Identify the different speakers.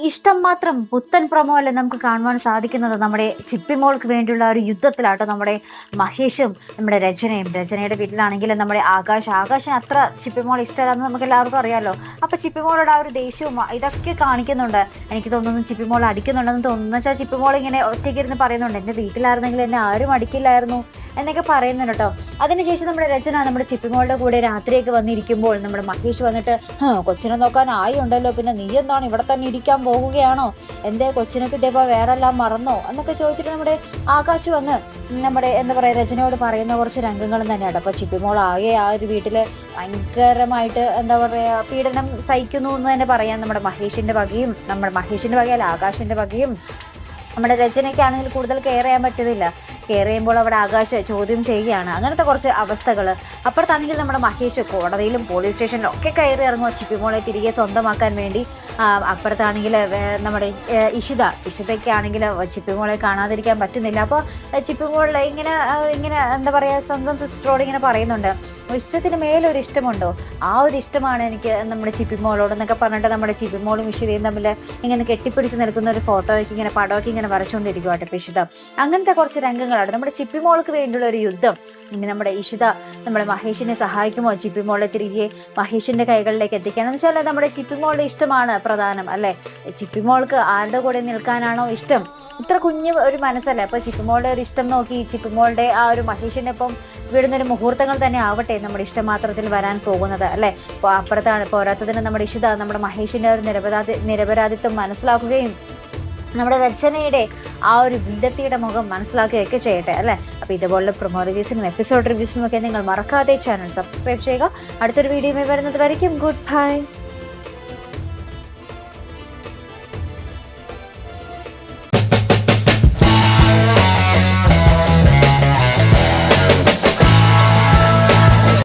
Speaker 1: ഇഷ്ടം മാത്രം പുത്തൻ പ്രൊമോ അല്ലേ നമുക്ക് കാണുവാൻ സാധിക്കുന്നത്. നമ്മുടെ ചിപ്പിമോൾക്ക് വേണ്ടിയുള്ള ഒരു യുദ്ധത്തിലാട്ടോ നമ്മുടെ മഹേഷും നമ്മുടെ രചനയുടെ വീട്ടിലാണെങ്കിൽ നമ്മുടെ ആകാശിന് അത്ര ചിപ്പിമോൾ ഇഷ്ടമല്ലാന്ന് നമുക്ക് എല്ലാവർക്കും അറിയാമല്ലോ. അപ്പൊ ചിപ്പിമോളുടെ ആ ഒരു ദേഷ്യവും ഇതൊക്കെ കാണിക്കുന്നുണ്ട്. എനിക്ക് തോന്നുന്നു ചിപ്പിമോൾ അടിക്കുന്നുണ്ടെന്ന് തോന്നുന്നു. വെച്ചാൽ ചിപ്പിമോൾ ഇങ്ങനെ ഒറ്റയ്ക്കിരുന്ന് പറയുന്നുണ്ട്, എൻ്റെ വീട്ടിലായിരുന്നെങ്കിൽ എന്നെ ആരും അടിക്കില്ലായിരുന്നു എന്നൊക്കെ പറയുന്നുണ്ട് കേട്ടോ. അതിനുശേഷം നമ്മുടെ രചന നമ്മുടെ ചിപ്പിമോളുടെ കൂടെ രാത്രിയൊക്കെ വന്നിരിക്കുമ്പോൾ നമ്മുടെ മഹേഷ് വന്നിട്ട് കൊച്ചിനെ നോക്കാൻ ആയി ഉണ്ടല്ലോ, പിന്നെ നീ എന്താണ് ഇവിടെ തന്നെ ഇരിക്കാൻ പോകുകയാണോ, എന്തേ കൊച്ചിനെ കിട്ടിയപ്പോൾ വേറെ എല്ലാം മറന്നോ എന്നൊക്കെ ചോദിച്ചിട്ട് നമ്മുടെ ആകാശ് വന്ന് നമ്മുടെ എന്താ പറയുക രചനയോട് പറയുന്ന കുറച്ച് രംഗങ്ങളും തന്നെയാണ്. അപ്പോൾ ചിപ്പിമോൾ ആകെ ആ ഒരു വീട്ടിൽ ഭയങ്കരമായിട്ട് എന്താ പറയുക പീഡനം സഹിക്കുന്നു എന്ന് തന്നെ പറയാം. നമ്മുടെ മഹേഷിൻ്റെ വകയല്ല ആകാശിൻ്റെ വകയും നമ്മുടെ രചനയ്ക്കാണെങ്കിൽ കൂടുതൽ കെയർ ചെയ്യാൻ പറ്റുന്നില്ല. കെയർ ചെയ്യുമ്പോൾ അവിടെ ആകാശ് ചോദ്യം ചെയ്യുകയാണ്. അങ്ങനത്തെ കുറച്ച് അവസ്ഥകൾ. അപ്പുറത്താണെങ്കിൽ നമ്മുടെ മഹേഷ് കോടതിയിലും പോലീസ് സ്റ്റേഷനിലും ഒക്കെ കയറി ഇറങ്ങുക ചിപ്പിമോളെ തിരികെ സ്വന്തമാക്കാൻ വേണ്ടി. അപ്പുറത്താണെങ്കിൽ നമ്മുടെ ഇഷിതയ്ക്കാണെങ്കിൽ ചിപ്പിമോളെ കാണാതിരിക്കാൻ പറ്റുന്നില്ല. അപ്പോൾ ചിപ്പിമോളെ ഇങ്ങനെ എന്താ പറയുക സ്വന്തം സിസ്റ്ററോട് ഇങ്ങനെ പറയുന്നുണ്ട്, ഇഷ്ടത്തിന് മേലൊരു ഇഷ്ടമുണ്ടോ, ആ ഒരു ഇഷ്ടമാണ് എനിക്ക് നമ്മുടെ ചിപ്പിമോളോട് പറഞ്ഞിട്ട് നമ്മുടെ ചിപ്പിമോളും ഇഷിതയും തമ്മിൽ ഇങ്ങനെ കെട്ടിപ്പിടിച്ച് നിൽക്കുന്ന ഒരു ഫോട്ടോയ്ക്ക് ഇങ്ങനെ പടമൊക്കെ ഇങ്ങനെ വരച്ചുകൊണ്ടിരിക്കുവാട്ടെ ഇഷിത. അങ്ങനത്തെ കുറച്ച് രംഗങ്ങളാണ് നമ്മുടെ ചിപ്പിമോൾക്ക് വേണ്ടിയുള്ള ഒരു യുദ്ധം. ഇനി നമ്മുടെ ഇഷിത നമ്മുടെ മഹേഷിനെ സഹായിക്കുമോ ചിപ്പിമോളെ തിരികെ മഹേഷിന്റെ കൈകളിലേക്ക് എത്തിക്കണം എന്ന് വെച്ചാൽ നമ്മുടെ ചിപ്പിമോളുടെ ഇഷ്ടമാണ് പ്രധാനം അല്ലെ. ചിപ്പിമോൾക്ക് ആരുടെ കൂടെ നിൽക്കാനാണോ ഇഷ്ടം, ഇത്ര കുഞ്ഞു ഒരു മനസ്സല്ലേ. അപ്പൊ ചിപ്പിമോളുടെ ഒരു ഇഷ്ടം നോക്കി ചിപ്പിമോളുടെ ആ ഒരു മഹേഷിന്റെ ഒപ്പം വിടുന്നൊരു മുഹൂർത്തങ്ങൾ തന്നെ ആവട്ടെ നമ്മുടെ ഇഷ്ടമാത്രത്തിൽ വരാൻ പോകുന്നത് അല്ലെ. അപ്പോൾ അപ്പുറത്താണ് പോരാത്തതിന് നമ്മുടെ ഇഷിത നമ്മുടെ മഹേഷിന്റെ ഒരു നിരപരാധിത്വം മനസ്സിലാക്കുകയും നമ്മുടെ രചനയുടെ ആ ഒരു വില്ലത്തിയുടെ മുഖം മനസ്സിലാക്കുകയൊക്കെ ചെയ്യട്ടെ അല്ലേ. അപ്പോൾ ഇതുപോലുള്ള പ്രൊമോ റിവ്യൂസിനും എപ്പിസോഡ് റിവ്യൂസിനും ഒക്കെ നിങ്ങൾ മറക്കാതെ ചാനൽ സബ്സ്ക്രൈബ് ചെയ്യുക. അടുത്തൊരു വീഡിയോയിൽ വരുന്നത് വരയ്ക്കും ഗുഡ് ബൈ.